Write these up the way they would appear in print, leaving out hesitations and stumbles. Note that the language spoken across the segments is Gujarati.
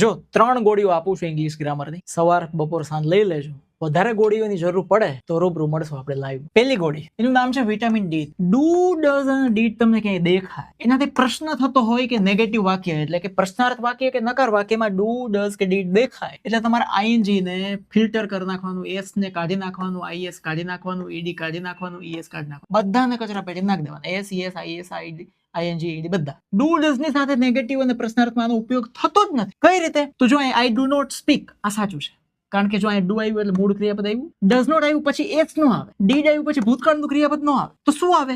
જો 3 ગોળીઓ આપું છું ઇંગ્લિશ ગ્રામરની, સવાર બપોર સાંજ લઈ લેજો. વધારે ગોળીઓની જરૂર પડે તો રૂબરૂ મળશું આપણે લાઈવ. પહેલી ગોળી એનું નામ છે વિટામિન ડી. ડુ ડઝ અને ડીડ તમને ક્યાંય દેખાય એનાથી પ્રશ્ન થતો હોય કે નેગેટિવ વાક્ય એટલે કે પ્રશ્નાર્થ વાક્ય કે નકાર વાક્યમાં ડુ ડઝ કે ડીડ દેખાય એટલે તમારે આઈએનજી ને ફિલ્ટર કરી નાખવાનું, એસ ને કાઢી નાખવાનું, આઈએસ કાઢી નાખવાનું, ઈડી કાઢી નાખવાનું, ઈએસ કાઢી નાખવાનું, બધાને કચરા પેટી નાખી દેવાના. S ES IS ID ING ED બધા. ડુ ડઝ ની સાથે નેગેટિવ અને પ્રશ્નાર્થમાં આનો ઉપયોગ થતો જ નથી. કઈ રીતે? તો જો આઈ ડુ નોટ સ્પીક આ સાચું છે, કારણ કે જો અહીં ડુ આવ્યું એટલે મૂળ ક્રિયાપદ આવ્યું. ડઝ નોટ આવ્યું પછી એસ નો આવે. ડીડ આવ્યું પછી ભૂતકાળનું ક્રિયાપદ નો આવે. તો શું આવે?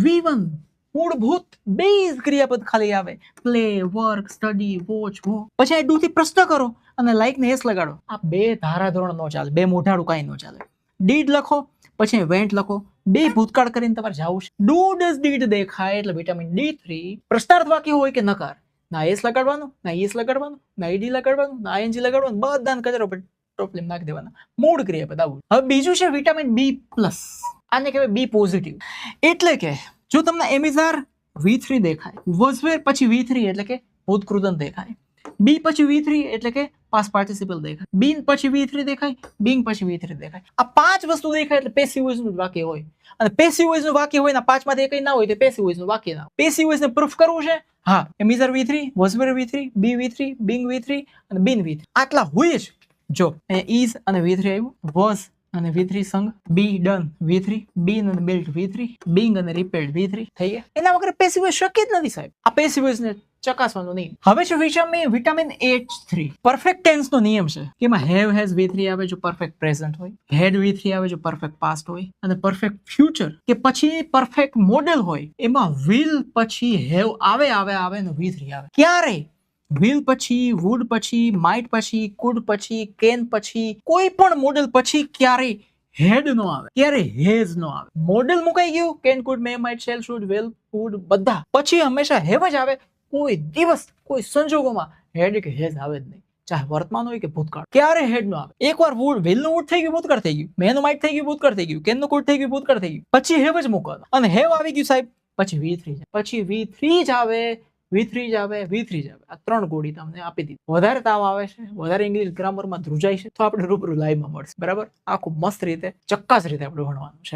V1 મૂળભૂત બેઝ ક્રિયાપદ ખાલી આવે. પ્લે, વર્ક, સ્ટડી, વોચ, વો. પછી આ ડુ થી પ્રશ્ન કરો અને લાઈક ને એસ લગાડો. આ બે ધારાધોરણ નો ચાલે, બે મોઢાડું કાંઈ નો ચાલે. ડીડ લખો પછી વેન્ટ લખો, બે ભૂતકાળ કરીને તમારે જવું છે. ડુ ડઝ ડીડ દેખાય એટલે વિટામિન D3. પ્રશ્નાર્થ વાક્ય હોય કે નકાર, ના એસ લગાડવાનું, ના ઈએસ લગાડવાનું, ના ઈડી લગાડવાનું, ના આઈએનજી લગાડવાનું, બધાને કચરો ટોપલીમાં નાખી દેવાના. મૂળ ક્રિયાપદ આવું. હવે બીજું છે વિટામિન B+. આને કહેવાય B પોઝિટિવ. એટલે કે જો તમને એમિઝાર V3 દેખાય, વોઝવેર પછી V3 એટલે કે ભૂતકૃદંત દેખાય, બી પછી V3 એટલે કે પાસ્ટ પાર્ટિસિપલ દેખાય, બીન પછી V3 દેખાય, બીંગ પછી V3 દેખાય. આ 5 વસ્તુ દેખાય એટલે પેસિવ વોઇસ નું વાક્ય હોય. અને પેસિવ વોઇસ નું વાક્ય હોય ને 5 માંથી એકય ના હોય તો પેસિવ વોઇસ નું વાક્ય ના હોય. પેસિવ વોઇસ ને પ્રૂફ કરવું છે, હા, એમિઝાર V3, વોઝવેર V3, બી V3, બીંગ V3 અને બીન V3 આટલા હોય જ. જો ઇઝ અને V3 આવ્યું, વોઝ અને V3 સંગ, બી ડન V3, બીન અને બિલ્ટ V3, બીંગ અને રિપેર્ડ V3 થઈ ગયા. એના વગર પેસિવ વોઇસ શક્ય જ નથી સાહેબ. આ પેસિવ વોઇસ ને ચકાસવાનું નહીં. હવે છે વિટામિન H3. પરફેક્ટ ટેન્સ નો નિયમ છે કે એમાં હેવ હેઝ V3 આવે જો પરફેક્ટ પ્રેઝન્ટ હોય, હેડ V3 આવે જો પરફેક્ટ પાસ્ટ હોય, અને પરફેક્ટ ફ્યુચર કે પછી પરફેક્ટ મોડેલ હોય એમાં વિલ પછી હેવ આવે ને V3 આવે. ક્યારે? વિલ પછી, વુડ પછી, માઇટ પછી, કુડ પછી, કેન પછી, કોઈ પણ મોડેલ પછી ક્યારે હેડ નો આવે, ક્યારે હેઝ નો આવે. મોડેલ મુકાઈ ગયું, can, could, may, might, shall, should, will, would બધા, પછી હંમેશા હેવ જ આવે. કોઈ દિવસ કોઈ સંજોગોમાં હેડ કે હેઝ આવે જ નહીં, ચાહે વર્તમાન હોય કે ભૂતકાળ. ક્યારે હેડ નો આવે? એકવાર વુડ, વિલ નું વુડ થઈ ગયું ભૂતકાળ થઈ ગયું, મેન નું માઇટ થઈ ગયું ભૂતકાળ થઈ ગયું, કેન નું કુડ થઈ ગયું ભૂતકાળ થઈ ગયું, પછી હેવ જ મૂકવાનો. અને હેવ આવી ગયું સાહેબ પછી V3 પછી V3 જ આવે, V3 જ આવે, V3 જ આવે. આ 3 ગોળી તમને આપી દીધી. વધારે તાવ આવે છે, વધારે ઇંગ્લિશ ગ્રામરમાં ધ્રુજાય છે તો આપણે રૂબરૂ લાઈવમાં મળશે, બરાબર? આખું મસ્ત રીતે ચક્કાસ રીતે આપણે ભણવાનું છે.